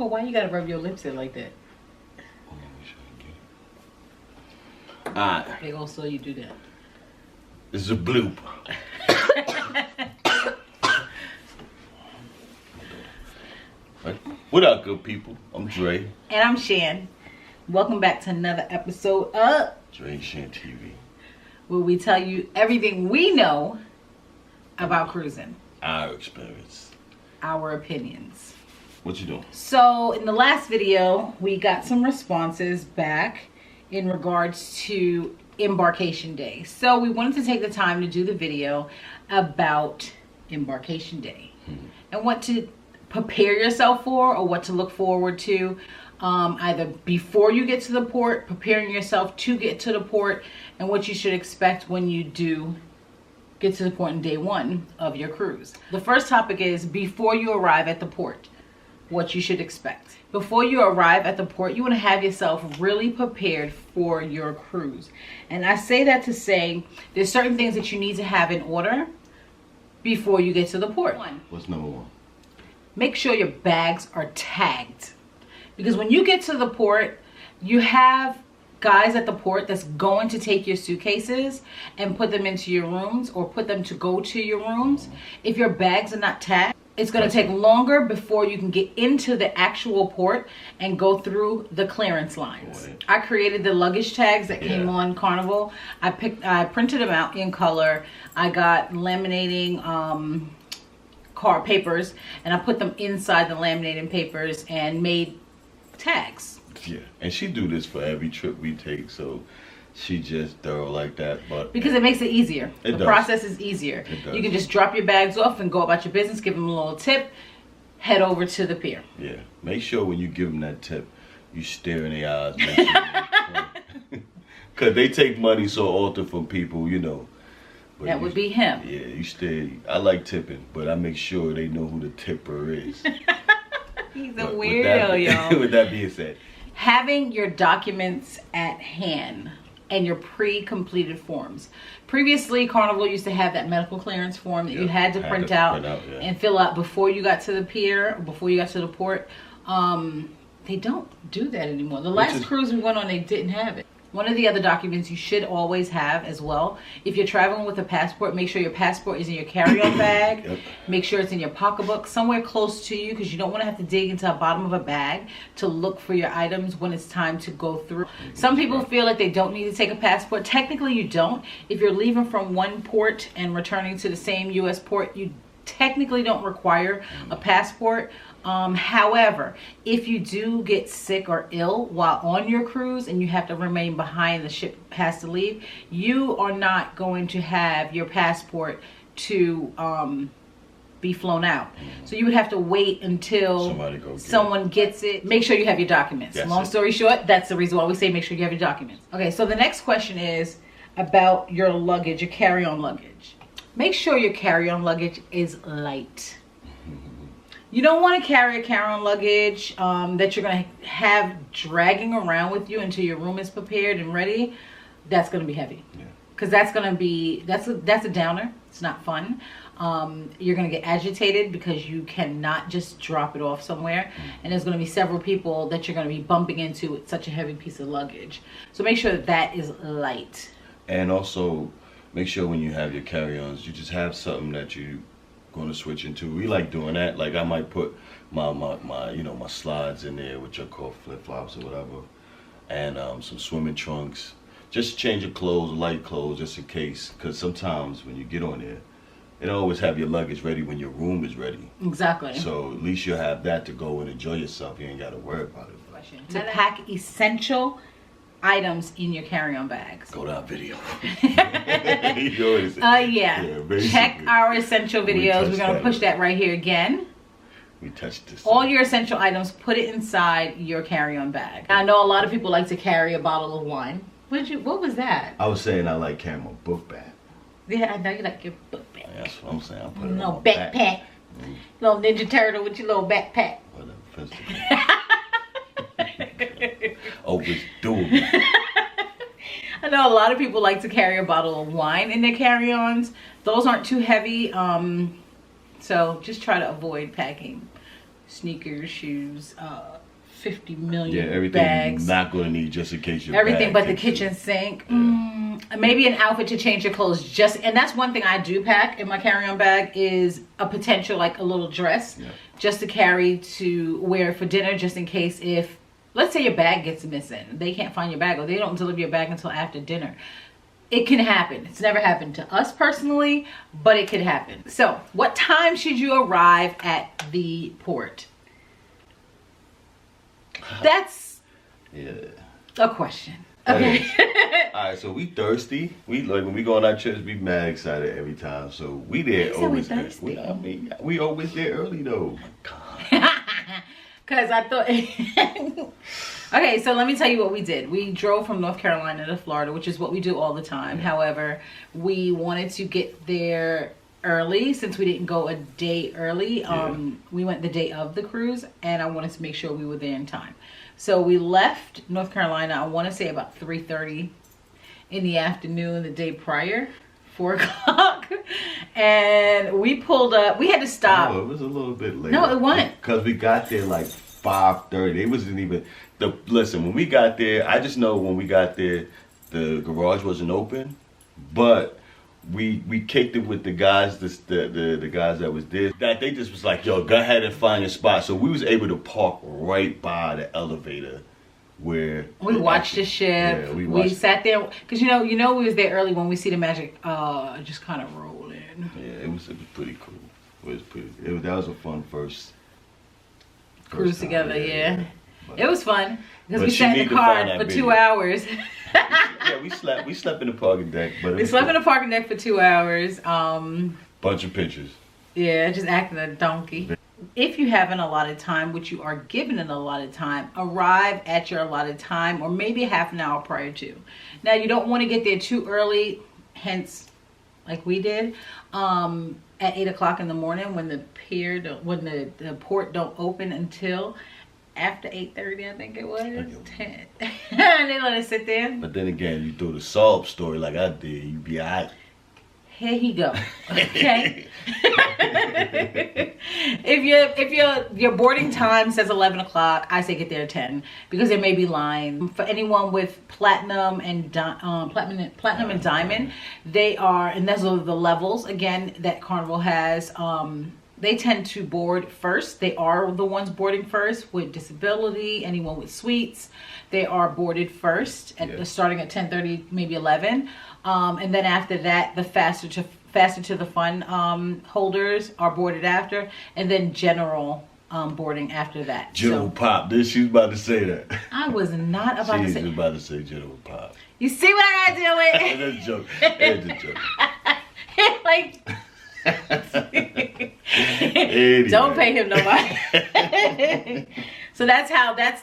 Oh, why you gotta rub your lips in like that? Alright. They gonna saw you do that. This is a bloop. What up, good people? I'm Dre. And I'm Shan. Welcome back to another episode of Dre and Shan TV. where we tell you everything we know about cruising. Our experience. Our opinions. What you doing? So in the last video, we got some responses back in regards to Embarkation Day. So we wanted to take the time to do the video about Embarkation Day and what to prepare yourself for or what to look forward to, either before you get to the port, preparing yourself to get to the port, and what you should expect when you do get to the port on day one of your cruise. The first topic is before you arrive at the port, what you should expect. Before you arrive at the port, you want to have yourself really prepared for your cruise. And I say that to say there's certain things that you need to have in order before you get to the port. What's number one? Make sure your bags are tagged. Because when you get to the port, you have guys at the port that's going to take your suitcases and put them into your rooms or put them to go to your rooms. If your bags are not tagged, it's going to take longer before you can get into the actual port and go through the clearance lines. Right. I created the luggage tags that came on Carnival. I printed them out in color. I got laminating card papers and I put them inside the laminating papers and made tags. Yeah, and she do this for every trip we take, so she just thorough like that. But because it makes it easier. The process is easier. You can just drop your bags off and go about your business, give them a little tip, head over to the pier. Yeah, make sure when you give them that tip, you stare in their eyes. Because they take money so often from people, you know. But that would be him. Yeah, you stare. I like tipping, but I make sure they know who the tipper is. He's a weirdo, y'all. With that being said, having your documents at hand and your pre-completed forms. Previously, Carnival used to have that medical clearance form that you had to print out and fill out before you got to the pier, or before you got to the port. They don't do that anymore. The last cruise we went on, they didn't have it. One of the other documents you should always have as well, if you're traveling with a passport, make sure your passport is in your carry-on bag. Yep. Make sure it's in your pocketbook, somewhere close to you, because you don't want to have to dig into the bottom of a bag to look for your items when it's time to go through. Some people feel like they don't need to take a passport. Technically, you don't. If you're leaving from one port and returning to the same U.S. port, you technically don't require a passport. However, if you do get sick or ill while on your cruise and you have to remain behind, the ship has to leave, you are not going to have your passport to be flown out. So you would have to wait until someone gets it. Make sure you have your documents. Long story short, that's the reason why we say make sure you have your documents. Okay, so the next question is about your luggage, your carry-on luggage. Make sure your carry-on luggage is light. You don't want to carry a carry-on luggage that you're going to have dragging around with you until your room is prepared and ready. That's going to be heavy. Because that's going to be, that's a downer. It's not fun. You're going to get agitated because you cannot just drop it off somewhere. And there's going to be several people that you're going to be bumping into with such a heavy piece of luggage. So make sure that is light. And also, make sure when you have your carry-ons, you just have something that you going to switch into. We like doing that. Like I might put my you know, my slides in there, which are called flip-flops or whatever, and some swimming trunks. Just change your clothes, light clothes, just in case. Because sometimes when you get on there, they don't always have your luggage ready when your room is ready. Exactly. So at least you have that to go and enjoy yourself. You ain't got to worry about it. To pack essential items in your carry-on bags. Go to our video. Check our essential videos. We're going to push that right here again. We touched this. All your essential items, put it inside your carry-on bag. I know a lot of people like to carry a bottle of wine. What was that? I was saying I like carrying my book bag. Yeah, I know you like your book bag. That's what I'm saying. I put it little on my backpack. Little Ninja Turtle with your little backpack. It's doable. I know a lot of people like to carry a bottle of wine in their carry-ons. Those aren't too heavy, so just try to avoid packing sneakers, shoes, 50 million Yeah, everything bags. you're not going to need just in case your Everything bag but the takes kitchen you. sink. Maybe an outfit to change your clothes. And that's one thing I do pack in my carry-on bag is a potential, like a little dress, just to carry to wear for dinner, just in case if, let's say your bag gets missing. They can't find your bag, or they don't deliver your bag until after dinner. It can happen. It's never happened to us personally, but it could happen. So, what time should you arrive at the port? That's a question. Okay. All right, so we thirsty. We like when we go on our trips, we mad excited every time. So we there always. Thirsty. We always there early though. Because I thought. Okay, so let me tell you what we did. We drove from North Carolina to Florida, which is what we do all the time. However, we wanted to get there early since we didn't go a day early. We went the day of the cruise, and I wanted to make sure we were there in time. So we left North Carolina, I want to say about 3:30 in the afternoon the day prior, 4 o'clock. And we pulled up. We had to stop. Oh, it was a little bit later. No, it wasn't. Because we got there like 5:30. It wasn't even listen, when we got there, I just know when we got there, the garage wasn't open, but we kicked it with the guys, the guys that was there. That they just was like, yo, go ahead and find your spot. So we was able to park right by the elevator where we watched the ship. Yeah, we sat there because you know we was there early when we see the magic just kind of roll in. Yeah, it was pretty cool. That was a fun first cruise time, together. Yeah. It was fun because But we sat in the car for 2 hours. Yeah, we slept in the parking deck. But We slept in the parking deck for 2 hours. Bunch of pictures. Yeah, just acting a donkey. If you have an allotted time, which you are given an allotted time, arrive at your allotted time or maybe half an hour prior to. Now, you don't want to get there too early, hence, like we did, at 8 o'clock in the morning when the port don't open until after 8:30, I think it was. 10. And they let us sit there. But then again, you do the sob story like I did, you be alright. Here he go. Okay. if your boarding time says 11 o'clock, I say get there at 10 because there may be lines. For anyone with platinum and diamond, they are, and those are the levels again that Carnival has. They tend to board first. They are the ones boarding first with disability, anyone with suites. They are boarded first, starting at 10:30, maybe 11. And then after that, the faster to the fun holders are boarded after. And then general boarding after that. General Pop. She was about to say that. I was not about to say. She was about to say General Pop. You see what I gotta deal with? That's a joke. It's a joke. Like... Anyway. Don't pay him no money. So that's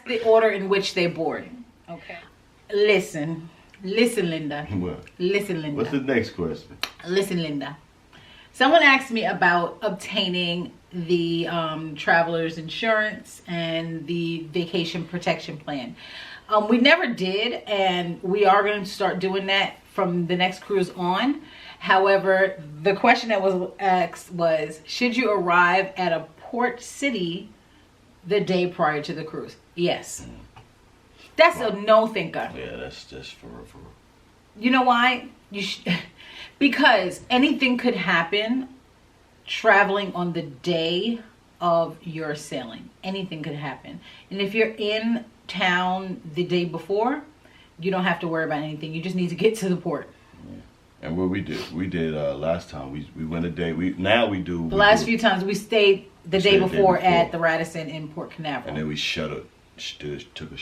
the order in which they board. Okay. Listen, Linda. What? Listen, Linda. What's the next question? Listen, Linda. Someone asked me about obtaining the traveler's insurance and the vacation protection plan. We never did, and we are going to start doing that from the next cruise on. However, the question that was asked was, should you arrive at a port city the day prior to the cruise? Yes. That's a no thinker. Yeah, that's just for real. You know why? Because anything could happen traveling on the day of your sailing. Anything could happen. And if you're in town the day before, you don't have to worry about anything. You just need to get to the port. And what we did last time, we went a day. The last few times we stayed the day before at the Radisson in Port Canaveral. And then we took a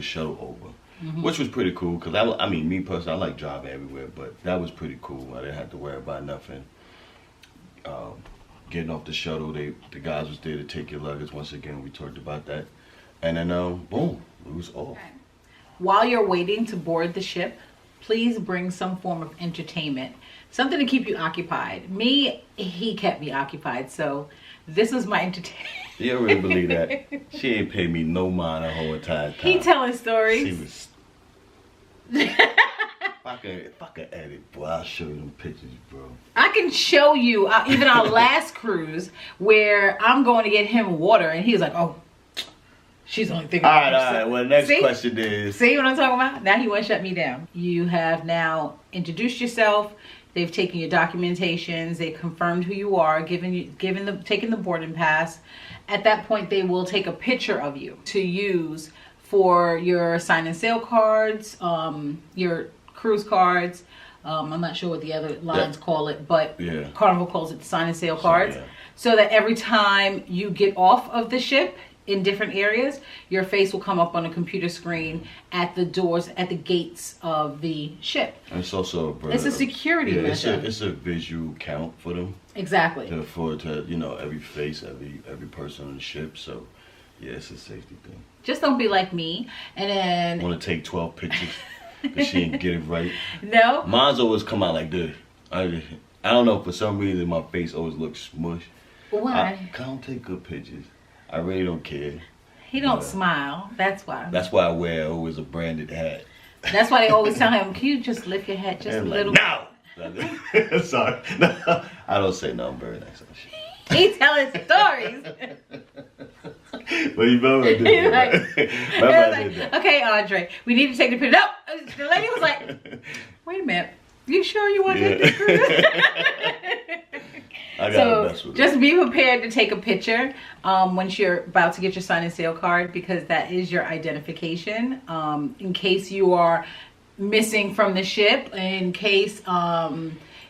shuttle over, which was pretty cool. Cause me personally, I like driving everywhere, but that was pretty cool. I didn't have to worry about nothing. Getting off the shuttle, the guys was there to take your luggage. Once again, we talked about that, and then boom, it was off. While you're waiting to board the ship, please bring some form of entertainment, something to keep you occupied. He kept me occupied, so this was my entertainment. You don't really believe that? She ain't paid me no mind the whole entire time. He telling stories. She was. If If I can edit, boy, I'll show you them pictures, bro. I can show you even our last cruise where I'm going to get him water, and he's like, "Oh, she's only thinking." All right. Well, next question is. See what I'm talking about? Now he won't shut me down. You have now introduced yourself. They've taken your documentations. They confirmed who you are, taken the boarding pass. At that point, they will take a picture of you to use for your sign and sail cards, your cruise cards. I'm not sure what the other lines call it, but Carnival calls it the sign and sail cards. So that every time you get off of the ship in different areas, your face will come up on a computer screen at the doors, at the gates of the ship. And it's also it's a security measure. It's a visual count for them. Exactly. To you know, every face, every person on the ship. So yeah, it's a safety thing. Just don't be like me and then want to take 12 pictures because she didn't get it right. No. Mine's always come out like this. I don't know, for some reason my face always looks smushed. Why? I don't take good pictures. I really don't care. He don't smile. That's why. That's why I wear always a branded hat. That's why they always tell him, "Can you just lift your head just a little?" No. Sorry. No, I don't say no. I'm very nice on shit. He telling stories. Well, you remember I did that. Okay, Andre, we need to take the picture. No, the lady was like, "Wait a minute, you sure you want to take this cruise?" So just be prepared to take a picture once you're about to get your sign and sail card, because that is your identification. In case you are missing from the ship, in case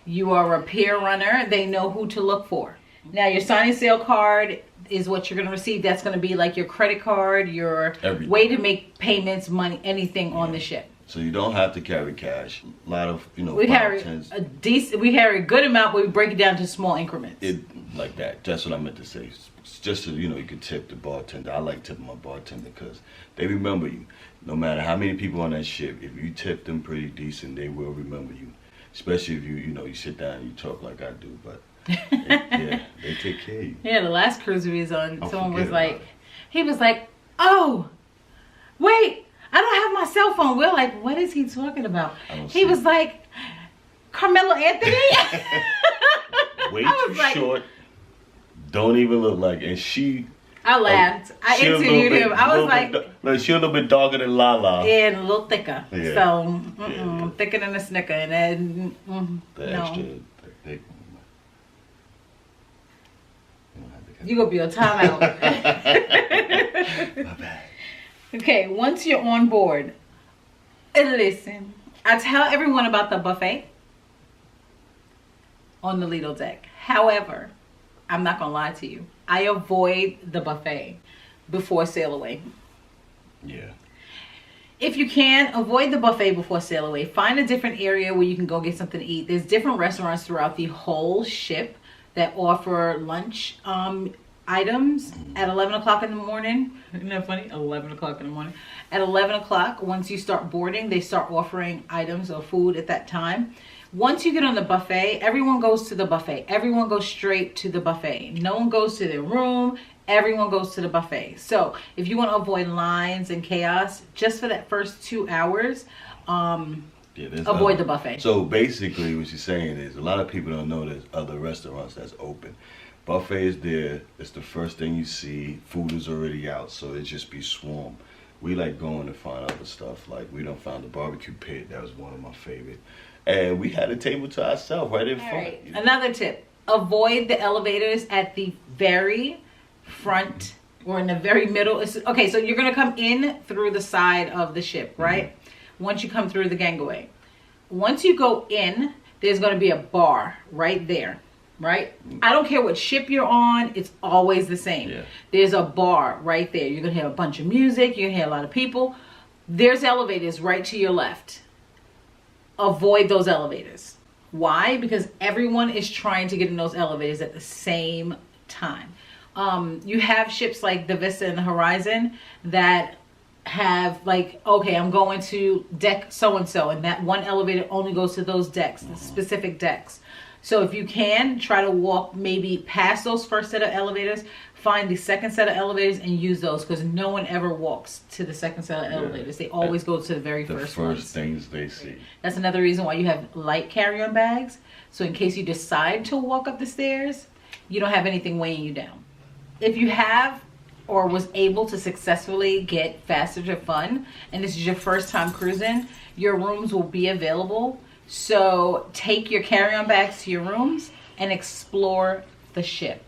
you are a pier runner, they know who to look for. Now your sign and sail card is what you're going to receive. That's going to be like your credit card, your way to make payments, money, anything on the ship. So you don't have to carry cash. A lot of, we carry a good amount, but we break it down to small increments. Like that. That's what I meant to say. It's just so you can tip the bartender. I like tipping my bartender because they remember you. No matter how many people on that ship, if you tip them pretty decent, they will remember you. Especially if you sit down and you talk like I do. But yeah, they take care of you. Yeah, the last cruise we was on, someone was like, he was like, "Oh, wait, I don't have my cell phone." We're like, "What is he talking about?" He was like, "Carmelo Anthony?" Way too short. Don't even look like. And I laughed. I interviewed him. I was like, she a little bit darker than Lala. And a little thicker. Yeah. So, thicker than a Snicker. And then, extra thick. You gonna be on timeout. My bad. Okay, once you're on board, and listen, I tell everyone about the buffet on the Lido deck. However, I'm not gonna lie to you. I avoid the buffet before sail away. Yeah. If you can, avoid the buffet before sail away. Find a different area where you can go get something to eat. There's different restaurants throughout the whole ship that offer lunch items at 11 o'clock in the morning. Isn't that funny? 11 o'clock in the morning. At 11 o'clock, once you start boarding, they start offering items or food at that time. Once you get on the buffet, everyone goes to the buffet. Everyone goes straight to the buffet. No one goes to their room. Everyone goes to the buffet. So if you want to avoid lines and chaos, just for that first 2 hours, avoid the buffet. So basically what she's saying is a lot of people don't know there's other restaurants that's open. Buffet is there. It's the first thing you see. Food is already out, so it just be swarm. We like going to find other stuff. Like we done found the barbecue pit. That was one of my favorite. And we had a table to ourselves right in front. Right. Another tip. Avoid the elevators at the very front or in the very middle. Okay, so you're going to come in through the side of the ship, right? Mm-hmm. Once you come through the gangway. Once you go in, there's going to be a bar right there. Right? I don't care what ship you're on, it's always the same. Yeah. There's a bar right there. You're going to hear a bunch of music, you're going to hear a lot of people. There's elevators right to your left. Avoid those elevators. Why? Because everyone is trying to get in those elevators at the same time. You have ships like the Vista and the Horizon that have like, okay, I'm going to deck so-and-so, and that one elevator only goes to those decks, the specific decks. So if you can, try to walk maybe past those first set of elevators, find the second set of elevators and use those, because no one ever walks to the second set of elevators. They always go to the very first ones. Things they see. That's another reason why you have light carry-on bags. So in case you decide to walk up the stairs, you don't have anything weighing you down. If you have or was able to successfully get Faster to Fun, and this is your first time cruising, your rooms will be available. So take your carry-on bags to your rooms and explore the ship.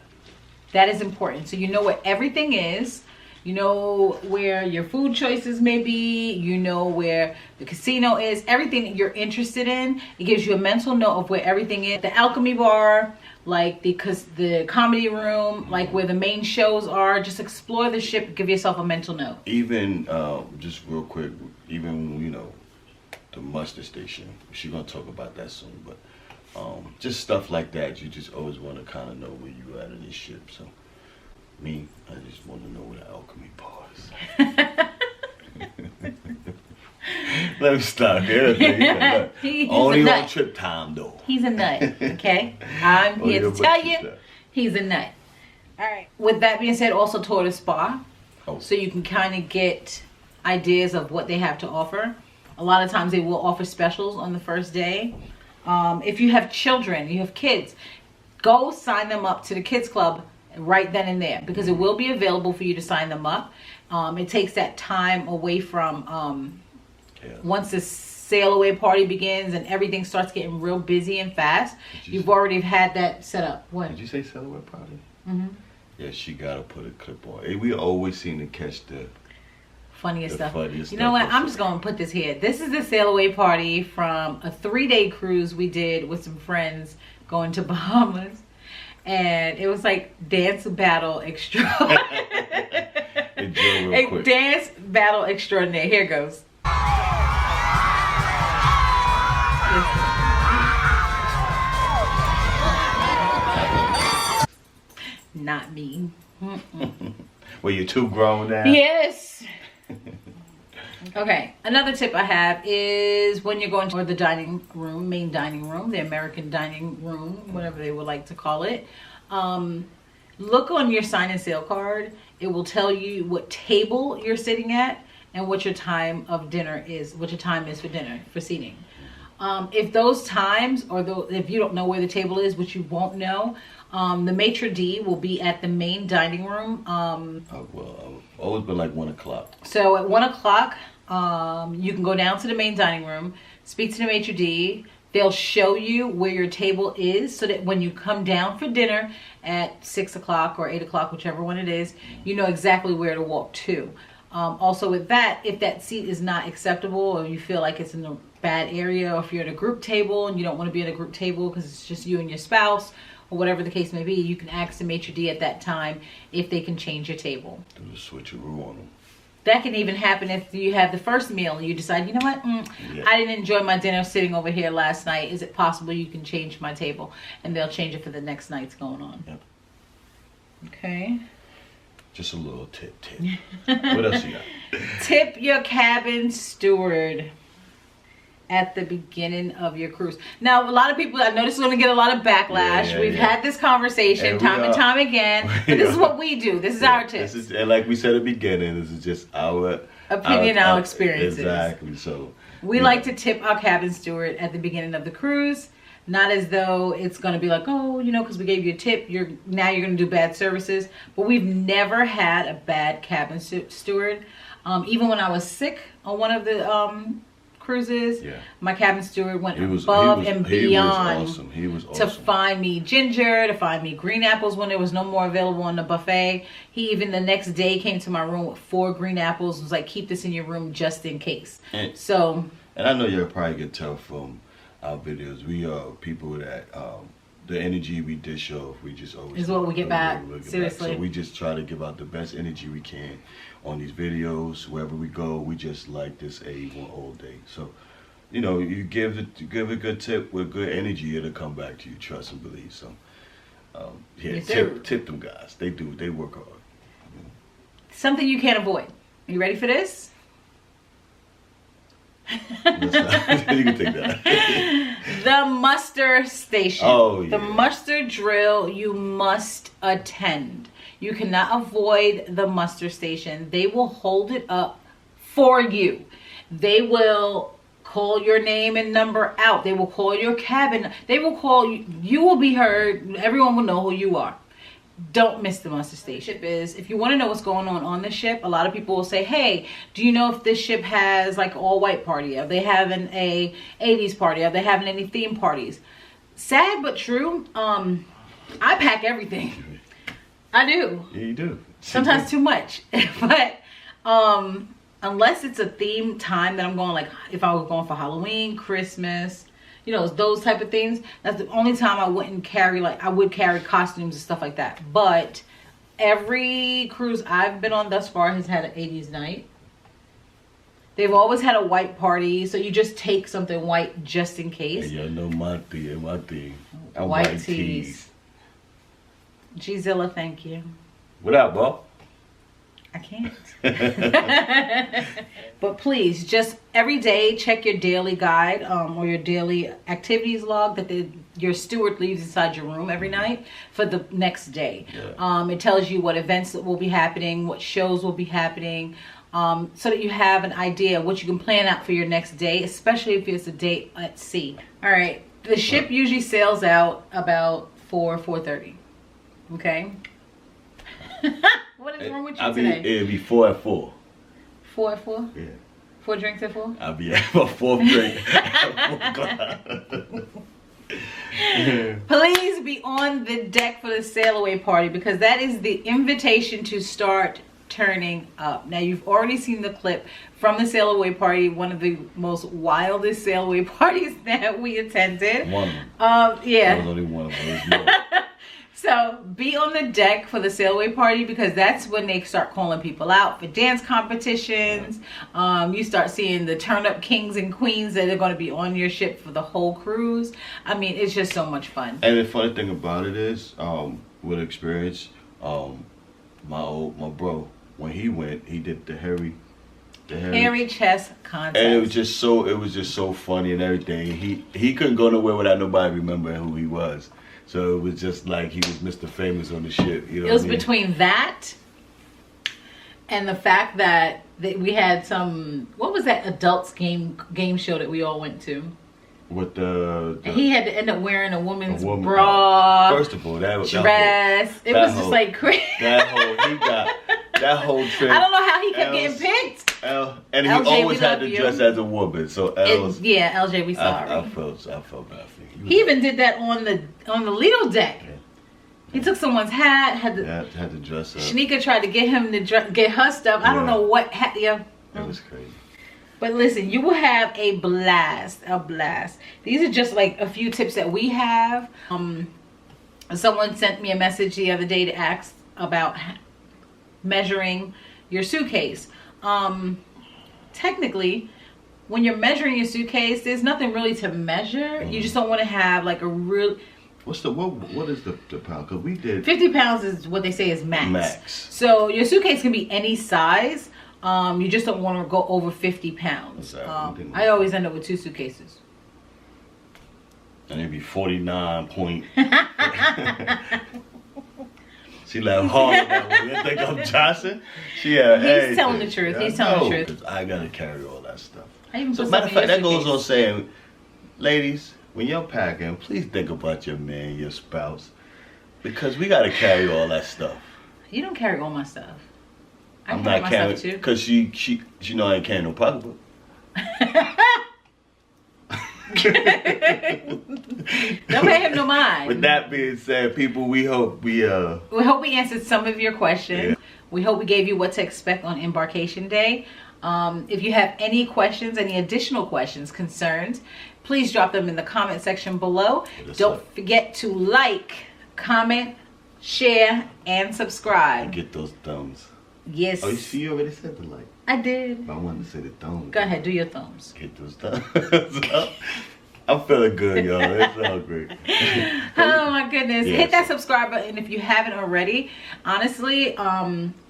That is important. So you know where everything is. You know where your food choices may be. You know where the casino is. Everything that you're interested in. It gives you a mental note of where everything is. The alchemy bar, like the comedy room, like where the main shows are. Just explore the ship. Give yourself a mental note. Even, just real quick, even, you know, the muster station. She's going to talk about that soon. But just stuff like that. You just always want to kind of know where you at in this ship. So. Me, I just want to know where the alchemy bar is. Let me stop there. Only on trip time, though. He's a nut, okay? I'm here to tell you, he's a nut. All right. With that being said, also tour the spa. Oh. So you can kind of get ideas of what they have to offer. A lot of times they will offer specials on the first day. If you have children, you have kids, go sign them up to the kids club right then and there, because it will be available for you to sign them up. It takes that time away from once the sail away party begins and everything starts getting real busy and fast. You've already had that set up. What did you say? Sail away party? Yeah, she gotta put a clip on. We always seem to catch the funniest stuff. You know what? I'm just gonna put this here. This is the sail away party from a 3-day cruise we did with some friends going to Bahamas. And it was like dance battle extraordinaire. Dance battle extraordinaire. Here goes. Not me. Well, you're too grown now. Yes. Okay, another tip I have is when you're going to the dining room, main dining room, the American dining room, whatever they would like to call it. Look on your sign and sail card. It will tell you what table you're sitting at and what your time of dinner is, what your time is for dinner, for seating. If those times, or if you don't know where the table is, which you won't know, the maitre d' will be at the main dining room. Well, I've always been like 1 o'clock. So at 1 o'clock, you can go down to the main dining room, speak to the maitre d'. They'll show you where your table is, so that when you come down for dinner at 6 o'clock or 8 o'clock, whichever one it is, you know exactly where to walk to. Also with that, if that seat is not acceptable or you feel like it's in a bad area, or if you're at a group table and you don't want to be at a group table because it's just you and your spouse, or whatever the case may be, you can ask the maitre d' at that time if they can change your table. Do the switcheroo on them. That can even happen if you have the first meal and you decide, you know what, I didn't enjoy my dinner sitting over here last night. Is it possible you can change my table? And they'll change it for the next night's going on. Yep. Okay. Just a little tip. What else you got? Tip your cabin steward at the beginning of your cruise. Now, a lot of people, I know this is going to get a lot of backlash. We've had this conversation time and time again. But this is what we do. This is our tips. And like we said at the beginning, this is just our opinion, our experiences. Exactly. So we like to tip our cabin steward at the beginning of the cruise. Not as though it's going to be like, oh, you know, because we gave you a tip, now you're going to do bad services. But we've never had a bad cabin steward. Even when I was sick on one of the cruises, my cabin steward went above and beyond. He was awesome. To find me ginger, to find me green apples when there was no more available on the buffet. He even the next day came to my room with 4 green apples. Was like, keep this in your room just in case. And I know you probably can tell from our videos, we are people that the energy we dish off, we just always is what we get back. Seriously. So we just try to give out the best energy we can on these videos. Wherever we go, we just like this A1 all day. So, you know, you give a good tip with good energy, it'll come back to you. Trust and believe. So, tip them guys. They work hard. Something you can't avoid. Are you ready for this? You can take that. The muster station. Oh, yeah. The muster drill you must attend. You cannot avoid the muster station. They will hold it up for you. They will call your name and number out. They will call your cabin. They will call you. You will be heard. Everyone will know who you are. Don't miss the muster station. If you want to know what's going on the ship, a lot of people will say, hey, do you know if this ship has like all white party? Are they having a 80s party? Are they having any theme parties? Sad but true. I pack everything. I do. Yeah, you do. Sometimes too much. But unless it's a theme time that I'm going, like if I was going for Halloween, Christmas, you know, those type of things, that's the only time I wouldn't carry, like I would carry costumes and stuff like that. But every cruise I've been on thus far has had an 80s night. They've always had a white party, so you just take something white just in case. Yeah, know my thing. White tees. Gzilla, thank you. What up, bro? I can't. But please, just every day check your daily guide or your daily activities log that your steward leaves inside your room every night for the next day. Yeah. It tells you what events will be happening, what shows will be happening, so that you have an idea of what you can plan out for your next day, especially if it's a day at sea. All right. The ship usually sails out about 4:30. Okay? What is wrong with you today? It'll be 4 at 4. 4 at 4? Yeah. 4 drinks at 4? I'll be at my 4th drink. Please be on the deck for the sail away party, because that is the invitation to start turning up. Now, you've already seen the clip from the sail away party, one of the most wildest sail away parties that we attended. One of them. Yeah. There was only one of them. So be on the deck for the sail away party, because that's when they start calling people out for dance competitions. You start seeing the turn up kings and queens that are going to be on your ship for the whole cruise. I mean, it's just so much fun. And the funny thing about it is, with experience, my bro, when he went, he did the hairy chess contest. And it was just so funny and everything. He couldn't go nowhere without nobody remembering who he was. So it was just like he was Mr. Famous on the ship. You know, it was between that and the fact that we had some, what was that adults game show that we all went to? With and he had to end up wearing a woman's bra. First of all, dress. It was just like crazy. That whole trip. I don't know how he kept getting picked. And he always had to dress as a woman. So LJ, we sorry. I felt bad for you. He even did that on the Lido deck. Yeah. He took someone's hat, had to dress up. Shanika tried to get him to get her stuff. I don't know what hat. Yeah, it was crazy. But listen, you will have a blast. These are just like a few tips that we have. Someone sent me a message the other day to ask about measuring your suitcase. Technically, when you're measuring your suitcase, there's nothing really to measure. You just don't want to have like a real... What is the pound? Because we did... 50 pounds is what they say is max. So your suitcase can be any size. You just don't want to go over 50 pounds. Exactly. I always end up with 2 suitcases. And it'd be 49 point... She laughed hard at that one. You think I'm Johnson? He's telling the truth. He's telling the truth. I gotta carry all that stuff. So matter of fact, that goes on saying, ladies, when you're packing, please think about your man, your spouse, because we gotta carry all that stuff. You don't carry all my stuff. I'm not carrying because she know I ain't carrying no pocketbook. Don't pay him no mind. With that being said, people, we hope we answered some of your questions. Yeah. We hope we gave you what to expect on Embarkation Day. If you have any questions, any additional questions, concerns, please drop them in the comment section below. Don't forget to like, comment, share, and subscribe. And get those thumbs. Yes. Oh, you already said the like. I did. But I wanted to say the thumbs. Go ahead, do your thumbs. Get those thumbs up. I'm feeling good, y'all. It's all great. Oh my goodness. Yeah, Hit that subscribe button if you haven't already. Honestly,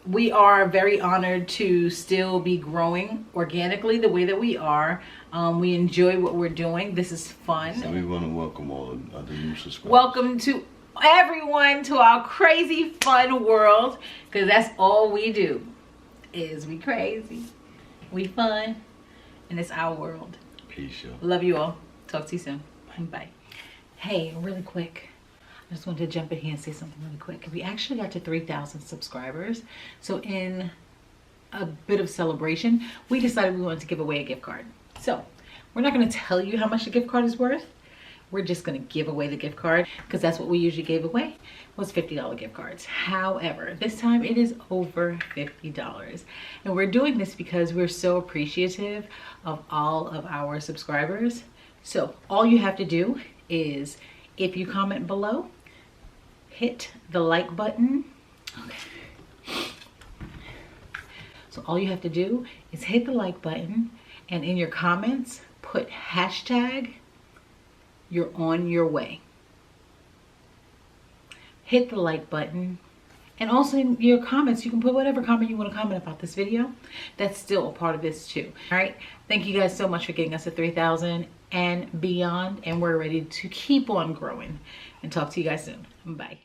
we are very honored to still be growing organically the way that we are. We enjoy what we're doing. This is fun. So we want to welcome all the new subscribers. Welcome to everyone to our crazy fun world, because that's all we do is we crazy, we fun, and it's our world. Peace, y'all. Love you all. Talk to you soon. Bye. Hey, really quick, I just wanted to jump in here and say something really quick. We actually got to 3,000 subscribers, so in a bit of celebration, we decided we wanted to give away a gift card. So we're not going to tell you how much the gift card is worth. We're just going to give away the gift card, because that's what we usually gave away, was $50 gift cards. However, this time it is over $50. And we're doing this because we're so appreciative of all of our subscribers. So all you have to do is, if you comment below, hit the like button. Okay. So all you have to do is hit the like button, and in your comments, put hashtag "you're on your way." Hit the like button, and also in your comments you can put whatever comment you want to comment about this video. That's still a part of this too. All right, thank you guys so much for getting us to 3,000 and beyond, and we're ready to keep on growing. And talk to you guys soon. Bye.